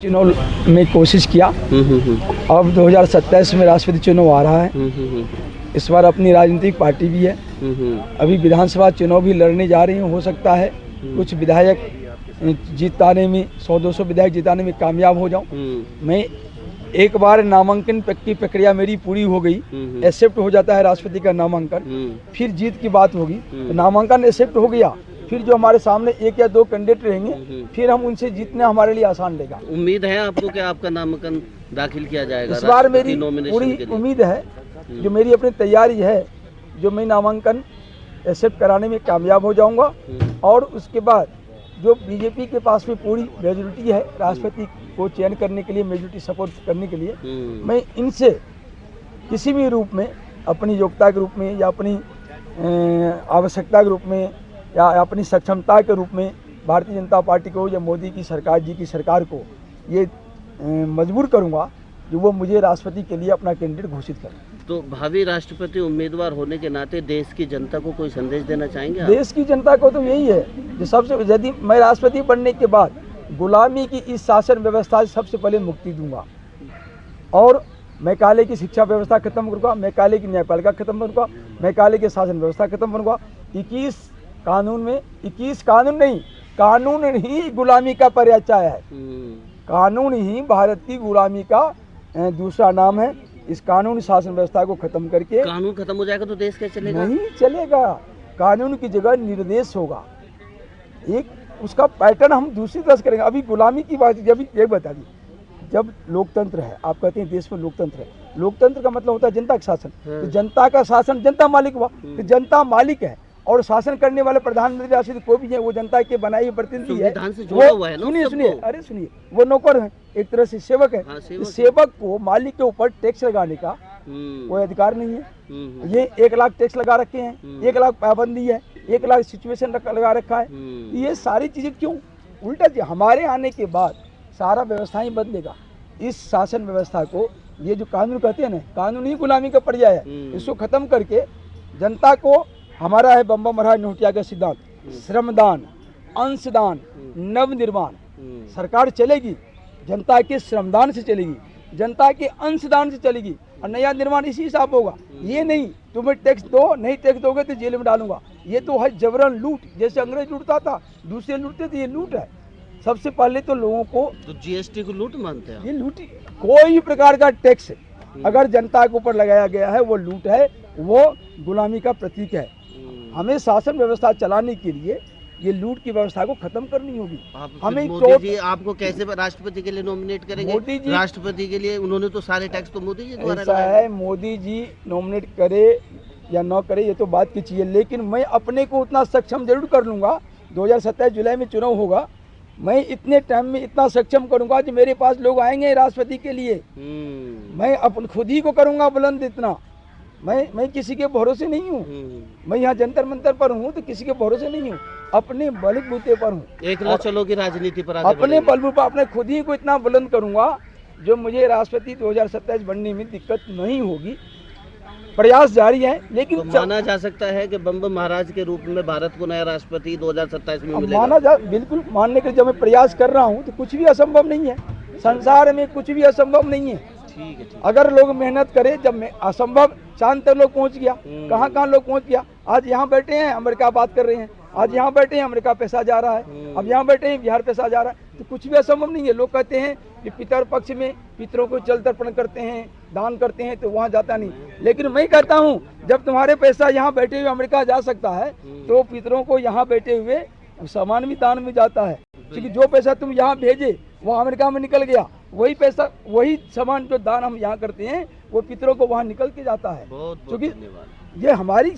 चुनाव में कोशिश किया। अब 2027 में राष्ट्रपति चुनाव आ रहा है। इस बार अपनी राजनीतिक पार्टी भी है। अभी विधानसभा चुनाव भी लड़ने जा रही हैं। हो सकता है कुछ विधायक जिताने में 100-200 विधायक जिताने में कामयाब हो जाऊं। मैं एक बार नामांकन की प्रक्रिया मेरी पूरी हो गई, एक्सेप्ट हो जाता है राष्ट्रपति का नामांकन, फिर जीत की बात होगी। तो नामांकन एक्सेप्ट हो गया, फिर जो हमारे सामने 1 या 2 कैंडिडेट रहेंगे, फिर हम उनसे जीतना हमारे लिए आसान रहेगा। उम्मीद है आपको कि आपका नामांकन दाखिल किया जाएगा? इस बार मेरी पूरी उम्मीद है, जो मेरी अपनी तैयारी है, जो मैं नामांकन एक्सेप्ट कराने में कामयाब हो जाऊंगा। और उसके बाद जो बीजेपी के पास में पूरी मेजोरिटी है राष्ट्रपति को चयन करने के लिए, मेजोरिटी सपोर्ट करने के लिए, मैं इनसे किसी भी रूप में, अपनी योग्यता के रूप में या अपनी आवश्यकता के रूप में या अपनी सक्षमता के रूप में भारतीय जनता पार्टी को या मोदी की सरकार जी की सरकार को ये मजबूर करूंगा जो वो मुझे राष्ट्रपति के लिए अपना कैंडिडेट घोषित करें। तो भावी राष्ट्रपति उम्मीदवार होने के नाते देश की जनता को कोई संदेश देना चाहेंगे आप? देश की जनता को तो यही है जो सबसे, यदि मैं राष्ट्रपति बनने के बाद गुलामी की इस शासन व्यवस्था से सबसे पहले मुक्ति दूंगा और मैकाले की शिक्षा व्यवस्था खत्म करूंगा, मैकाले की न्यायपालिका खत्म करूंगा, मैकाले की शासन व्यवस्था खत्म करूंगा। 21 कानून में 21 कानून नहीं, कानून ही गुलामी का पर्याय है। कानून ही भारत की गुलामी का दूसरा नाम है। इस कानून शासन व्यवस्था को खत्म करके, कानून खत्म हो जाएगा तो देश कैसे चलेगा? नहीं चलेगा। कानून की जगह निर्देश होगा, एक उसका पैटर्न हम दूसरी तरह से करेंगे। अभी गुलामी की बात, जब एक बता दी, जब लोकतंत्र है, आप कहते हैं देश में लोकतंत्र है, लोकतंत्र का मतलब होता है जनता का शासन। तो जनता का शासन, जनता मालिक हुआ, तो जनता मालिक है और शासन करने वाले प्रधानमंत्री राष्ट्रपति कोई भी है, वो जनता के बनाए हुए प्रतिनिधि है। सुनिए, वो नौकर है, एक तरह से सेवक है। सेवक को मालिक के ऊपर टैक्स लगाने का कोई अधिकार नहीं है। ये 1 लाख टैक्स लगा रखे हैं, 1 लाख पाबंदी है, 1 लाख सिचुएशन लगा रखा है। ये सारी चीजें क्यों? उल्टा हमारे आने के बाद सारा व्यवस्था ही बदलेगा। इस शासन व्यवस्था को, ये जो कानून कहते हैं ना, कानून ही गुलामी का पर्याय है। इसको खत्म करके जनता को, हमारा है बम्बा महाराज नोटिया का सिद्धांत, श्रमदान, अंशदान, नवनिर्माण। सरकार चलेगी जनता के श्रमदान से चलेगी, जनता के अंशदान से चलेगी और नया निर्माण इसी हिसाब होगा। ये नहीं तुम्हें टैक्स दो, नहीं टैक्स दोगे तो जेल में डालूंगा। ये तो है जबरन लूट, जैसे अंग्रेज लूटता था, दूसरे लूटते थे, ये लूट है। सबसे पहले तो लोगों को, तो जीएसटी को लूट मानते हैं? ये लूट, कोई प्रकार का टैक्स अगर जनता के ऊपर लगाया गया है वो लूट है, वो गुलामी का प्रतीक है। हमें शासन व्यवस्था चलाने के लिए ये लूट की व्यवस्था को खत्म करनी होगी। हमें मोदी जी आपको कैसे राष्ट्रपति के लिए नॉमिनेट करेंगे? मोदी जी राष्ट्रपति के लिए, उन्होंने तो सारे टैक्स तो मोदी जी द्वारा ऐसा है, मोदी जी नॉमिनेट करे या न करे ये तो बात की चीज है, लेकिन मैं अपने को उतना सक्षम जरूर कर लूंगा। 2027 जुलाई में चुनाव होगा, मैं इतने टाइम में इतना सक्षम करूंगा कि मेरे पास लोग आएंगे राष्ट्रपति के लिए। मैं अपन खुद ही को करूंगा बुलंद इतना। मैं किसी के भरोसे नहीं हूँ। मैं यहाँ जंतर मंतर पर हूँ तो किसी के भरोसे नहीं हूँ, अपने बलबूते पर हूँ। एकला चलोगी राजनीति पर? अपने बलबूते, अपने खुद ही को इतना बुलंद करूंगा जो मुझे राष्ट्रपति 2027 बनने में दिक्कत नहीं होगी। प्रयास जारी है, लेकिन तो माना जा सकता है कि बम्बा महाराज के रूप में भारत को नया राष्ट्रपति 2027 में मिलेगा? बिल्कुल मानने के, जब मैं प्रयास कर रहा हूँ तो कुछ भी असंभव नहीं है। संसार में कुछ भी असंभव नहीं है। ठीक है। अगर लोग मेहनत करें, जब मैं असंभव चांद तक लोग पहुंच गया, कहाँ लोग पहुंच गया। आज यहाँ बैठे हैं, अमेरिका बात कर रहे हैं, आज यहाँ बैठे हैं, अमेरिका पैसा जा रहा है, अब यहाँ बैठे हैं, बिहार पैसा जा रहा है। तो कुछ भी असंभव नहीं है। लोग कहते हैं कि पितर पक्ष में पितरों को जल तर्पण करते हैं, दान करते हैं, तो वहाँ जाता नहीं। लेकिन मैं कहता हूँ, जब तुम्हारे पैसा यहाँ बैठे हुए अमेरिका जा सकता है, तो पितरों को यहाँ बैठे हुए सामान भी दान में जाता है। क्योंकि जो पैसा तुम यहाँ भेजे वो अमेरिका में निकल गया, वही पैसा, वही सामान जो दान हम यहाँ करते हैं वो पितरों को वहाँ निकल के जाता है। बहुत क्योंकि धन्यवाद। ये हमारी